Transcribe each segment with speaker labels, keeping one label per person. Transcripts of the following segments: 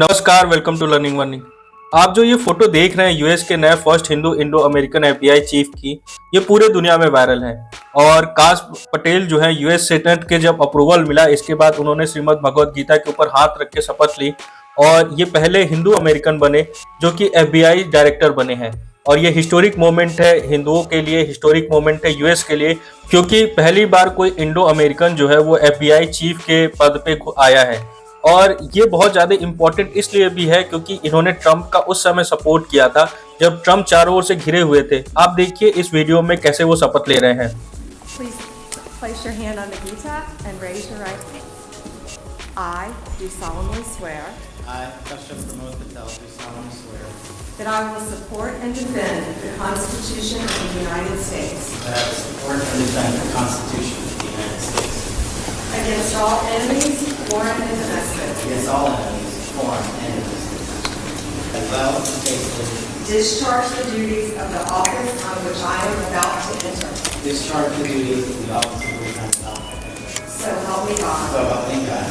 Speaker 1: नमस्कार, welcome to learning burning. आप जो ये फोटो देख रहे हैं यूएस के नए first Hindu Indo American FBI chief की, ये पूरे दुनिया में वायरल है। और काश पटेल जो है यूएस सेनेट के जब अप्रूवल मिला, इसके बाद उन्होंने श्रीमद् भगवत गीता के ऊपर हाथ रख के शपथ ली और ये पहले हिंदू अमेरिकन बने जो कि एफबीआई डायरेक्टर बने हैं। और ये हिस्टोरिक मोमेंट है हिंदुओं के लिए, हिस्टोरिक मोमेंट है यूएस के लिए, क्योंकि पहली बार कोई इंडो अमेरिकन जो है वो एफबीआई चीफ के पद पे आया है। और ये बहुत ज़्यादा इम्पोर्टेंट इसलिए भी है क्योंकि इन्होंने ट्रंप का उस समय सपोर्ट किया था जब ट्रंप चारों ओर से घिरे हुए थे। आप देखिए इस वीडियो में कैसे वो शपथ ले रहे हैं।
Speaker 2: Please place your hand on the Gita and raise your right hand. I do solemnly swear
Speaker 3: I, Kashyap Pramod Patel, do solemnly swear
Speaker 2: that I will support and defend the Constitution of the United States
Speaker 3: that I will support and defend the Constitution of the United States
Speaker 2: against all enemies, foreign and domestic.
Speaker 3: against all enemies, foreign and domestic, as well as faithfully
Speaker 2: Discharge the duties of the office on which I am about to enter.
Speaker 3: discharge the duties of the office of which I am about to enter.
Speaker 2: So help me God.
Speaker 3: So help me God.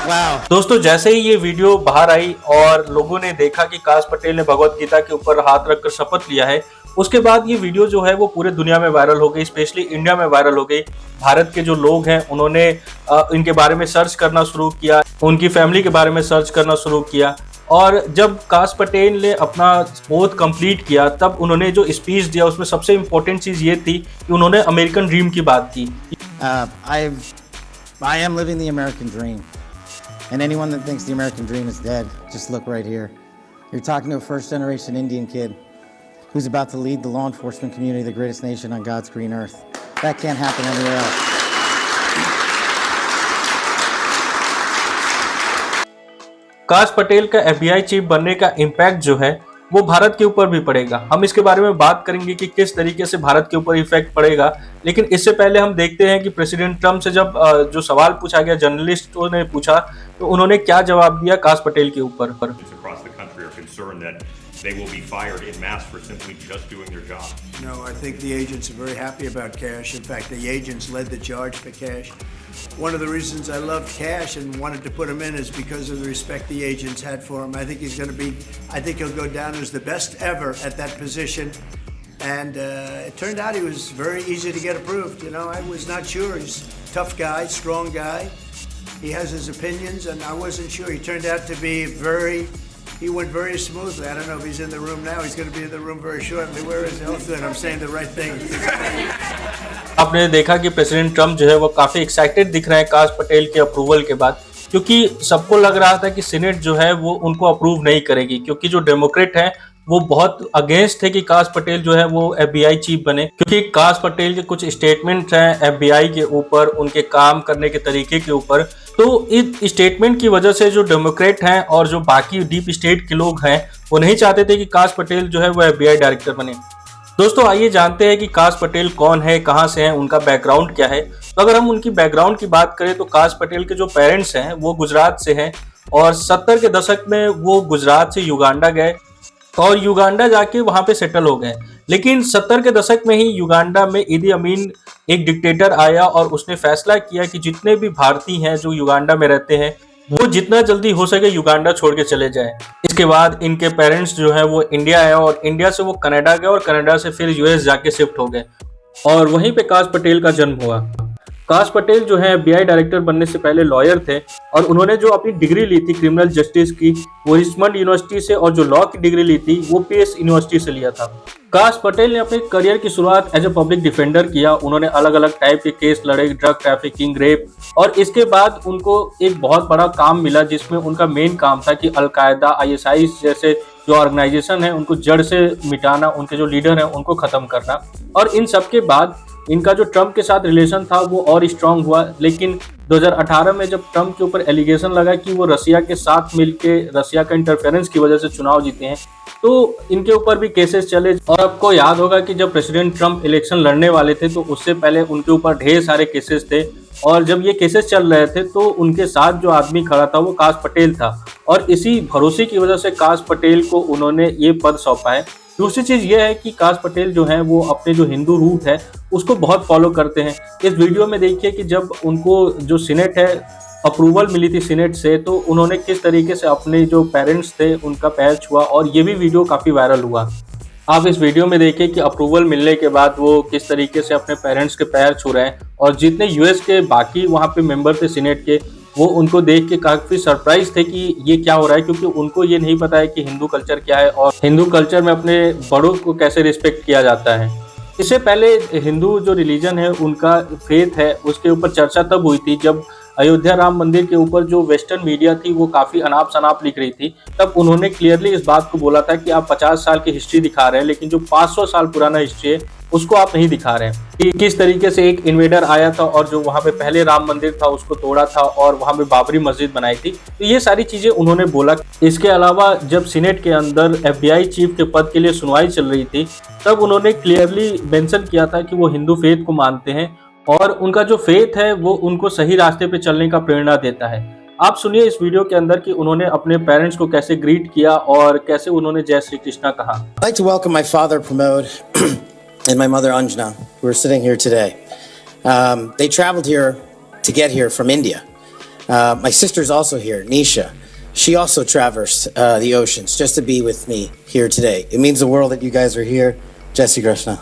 Speaker 1: वाह दोस्तों, जैसे ही ये video बाहर आई और लोगों ने देखा कि काश पटेल ने भगवत गीता के ऊपर हाथ रखकर शपथ लिया है, उसके बाद ये वीडियो जो है वो पूरे दुनिया में वायरल हो गई, स्पेशली इंडिया में वायरल हो गई। भारत के जो लोग हैं उन्होंने इनके बारे में सर्च करना शुरू किया, उनकी फैमिली के बारे में सर्च करना शुरू किया। और जब काश पटेल ने अपना ओथ कंप्लीट किया तब उन्होंने जो स्पीच दिया उसमें सबसे इम्पोर्टेंट चीज़ ये थी कि उन्होंने अमेरिकन ड्रीम की बात की।
Speaker 4: I am living the American dream. And anyone that thinks the American dream is dead, just look right here. You're talking to a first-generation Indian kid who's about to lead the law enforcement community, the greatest nation on God's green earth. That can't happen anywhere else.
Speaker 1: काश पटेल का FBI chief बनने का impact जो है वो भारत के ऊपर भी पड़ेगा। हम इसके बारे में बात करेंगे कि किस तरीके से भारत के ऊपर इफेक्ट पड़ेगा, लेकिन इससे पहले हम देखते हैं कि प्रेसिडेंट ट्रंप से जब जो सवाल पूछा गया, जर्नलिस्टों ने पूछा, तो उन्होंने क्या जवाब दिया काश पटेल के ऊपर।
Speaker 5: Across the country are concerned that they will be fired in mass for simply just doing their job.
Speaker 6: No, I think the agents are very happy about Cash. In fact, the agents led the charge for Cash. One of the reasons I loved Cash and wanted to put him in is because of the respect the agents had for him. I think he'll go down as the best ever at that position. And it turned out he was very easy to get approved. You know, I was not sure. He's a tough guy, strong guy. He has his opinions, and I wasn't sure. He turned out to be he went very smoothly. I don't know if he's in the room now. He's going to be in the room very shortly. Where is he? Oh, good. I'm saying the right thing.
Speaker 1: आपने देखा कि president Trump जो है वो काफी excited दिख रहे हैं काश पटेल के अप्रूवल के बाद, क्योंकि सबको लग रहा था कि सीनेट जो है वो उनको अप्रूव नहीं करेगी, क्योंकि जो डेमोक्रेट हैं वो बहुत अगेंस्ट थे कि काश पटेल जो है वो एफबीआई चीफ बने, क्योंकि काश पटेल के कुछ स्टेटमेंट हैं एफबीआई के ऊपर, उनके काम करने के तरीके के ऊपर। तो इस स्टेटमेंट की वजह से जो डेमोक्रेट हैं और जो बाकी डीप स्टेट के लोग हैं वो नहीं चाहते थे कि काश पटेल जो है वो एफबीआई डायरेक्टर बने। दोस्तों आइए जानते हैं कि काश पटेल कौन है, कहाँ से हैं, उनका बैकग्राउंड क्या है। तो अगर हम उनकी बैकग्राउंड की बात करें तो काश पटेल के जो पेरेंट्स हैं वो गुजरात से हैं और 70 के दशक में वो गुजरात से युगांडा गए और युगांडा जाके वहाँ पे सेटल हो गए। लेकिन 70 के दशक में ही युगांडा में इदी अमीन एक डिक्टेटर आया और उसने फैसला किया कि जितने भी भारतीय हैं जो युगांडा में रहते हैं वो जितना जल्दी हो सके युगांडा छोड़ के चले जाएं। इसके बाद इनके पेरेंट्स जो है वो इंडिया आए और इंडिया से वो कनाडा गए और कनाडा से फिर यूएस जाके शिफ्ट हो गए और वहीं पे काश पटेल का जन्म हुआ। काश पटेल जो है एफबीआई डायरेक्टर बनने से पहले लॉयर थे और उन्होंने जो अपनी डिग्री ली थी क्रिमिनल जस्टिस की वो रिचमंड यूनिवर्सिटी से, और जो लॉ की डिग्री ली थी वो पीएस यूनिवर्सिटी से लिया था। काश पटेल ने अपने करियर की शुरुआत एज ए पब्लिक डिफेंडर किया। उन्होंने अलग अलग टाइप के केस लड़े, ड्रग ट्रैफिकिंग, रेप, और इसके बाद उनको एक बहुत बड़ा काम मिला जिसमें उनका मेन काम था कि अलकायदा, आईएसआई जैसे जो ऑर्गेनाइजेशन है उनको जड़ से मिटाना, उनके जो लीडर हैं उनको खत्म करना। और इन सब के बाद इनका जो ट्रंप के साथ रिलेशन था वो और स्ट्रांग हुआ। लेकिन 2018 में जब ट्रंप के ऊपर एलिगेशन लगा कि वो रसिया के साथ मिलके रसिया का इंटरफेरेंस की वजह से चुनाव जीते हैं, तो इनके ऊपर भी केसेस चले। और आपको याद होगा कि जब प्रेसिडेंट ट्रम्प इलेक्शन लड़ने वाले थे तो उससे पहले उनके ऊपर ढेर सारे केसेस थे, और जब ये केसेस चल रहे थे तो उनके साथ जो आदमी खड़ा था वो काश पटेल था, और इसी भरोसे की वजह से काश पटेल को उन्होंने ये पद सौंपा है। दूसरी चीज़ ये है कि काश पटेल जो हैं वो अपने जो हिंदू रूट है उसको बहुत फॉलो करते हैं। इस वीडियो में देखिए कि जब उनको जो सीनेट है अप्रूवल मिली थी सीनेट से, तो उन्होंने किस तरीके से अपने जो पेरेंट्स थे उनका पैर छुआ, और ये भी वीडियो काफ़ी वायरल हुआ। आप इस वीडियो में देखिए कि अप्रूवल मिलने के बाद वो किस तरीके से अपने पेरेंट्स के पैर छू रहे हैं, और जितने यूएस के बाकी वहाँ पे मेंबर थे सीनेट के, वो उनको देख के काफ़ी सरप्राइज थे कि ये क्या हो रहा है, क्योंकि उनको ये नहीं पता है कि हिंदू कल्चर क्या है और हिंदू कल्चर में अपने बड़ों को कैसे रिस्पेक्ट किया जाता है। इससे पहले हिंदू जो रिलीजन है, उनका फेथ है, उसके ऊपर चर्चा तब हुई थी जब अयोध्या राम मंदिर के ऊपर जो वेस्टर्न मीडिया थी वो काफ़ी अनाप शनाप लिख रही थी। तब उन्होंने क्लियरली इस बात को बोला था कि आप 50 साल की हिस्ट्री दिखा रहे हैं, लेकिन जो 500 साल पुराना हिस्ट्री है उसको आप नहीं दिखा रहे हैं कि किस तरीके से एक इन्वेडर आया था और जो वहाँ पे पहले राम मंदिर था उसको तोड़ा था और वहाँ पे बाबरी मस्जिद बनाई थी। तो ये सारी चीज़ें उन्होंने बोला। इसके अलावा जब सीनेट के अंदर FBI चीफ के पद के लिए सुनवाई चल रही थी, तब उन्होंने क्लियरली मेंशन किया था कि वो हिंदू फेथ को मानते हैं और उनका जो फेथ है वो उनको सही रास्ते पे चलने का प्रेरणा देता है। आप सुनिए इस वीडियो के अंदर कि उन्होंने अपने पेरेंट्स को कैसे ग्रीट किया और कैसे उन्होंने जय श्री कृष्णा कहा।
Speaker 4: I'd like to welcome my father Pramod and my mother Anjana, who are sitting here today. They traveled here to get here from India. My sister's also here, Nisha. She also traversed the oceans just to be with me here today. It means the world that you guys are here. Jai Shri Krishna.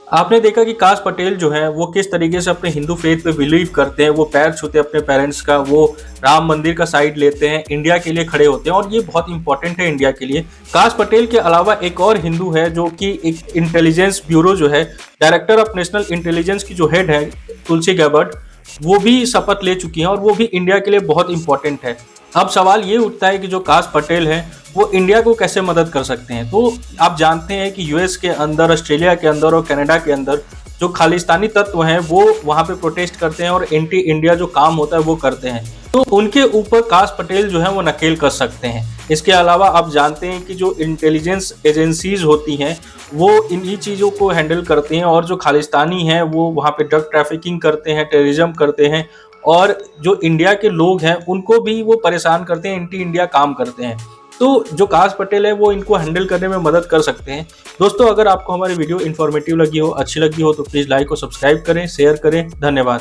Speaker 1: आपने देखा कि काश पटेल जो है वो किस तरीके से अपने हिंदू फेथ पे बिलीव करते हैं, वो पैर छूते हैं अपने पेरेंट्स का, वो राम मंदिर का साइड लेते हैं, इंडिया के लिए खड़े होते हैं, और ये बहुत इंपॉर्टेंट है इंडिया के लिए। काश पटेल के अलावा एक और हिंदू है जो कि एक इंटेलिजेंस ब्यूरो जो है, डायरेक्टर ऑफ नेशनल इंटेलिजेंस की जो हेड है तुलसी गैबर्ट, वो भी शपथ ले चुकी हैं और वो भी इंडिया के लिए बहुत इंपॉर्टेंट है। अब सवाल ये उठता है कि जो काश पटेल हैं वो इंडिया को कैसे मदद कर सकते हैं। तो आप जानते हैं कि यूएस के अंदर, ऑस्ट्रेलिया के अंदर और कनाडा के अंदर जो खालिस्तानी तत्व हैं वो वहाँ पे प्रोटेस्ट करते हैं और एंटी इंडिया जो काम होता है वो करते हैं। तो उनके ऊपर काश पटेल जो है वो नकेल कर सकते हैं। इसके अलावा आप जानते हैं कि जो इंटेलिजेंस एजेंसीज होती हैं वो इन्हीं चीज़ों को हैंडल करती हैं, और जो खालिस्तानी हैं वो वहाँ पे ड्रग ट्रैफिकिंग करते हैं, टेररिज्म करते हैं, और जो इंडिया के लोग हैं उनको भी वो परेशान करते हैं, एंटी इंडिया काम करते हैं। तो जो काश पटेल है वो इनको हैंडल करने में मदद कर सकते हैं। दोस्तों, अगर आपको हमारी वीडियो इन्फॉर्मेटिव लगी हो, अच्छी लगी हो, तो प्लीज़ लाइक और सब्सक्राइब करें, शेयर करें। धन्यवाद।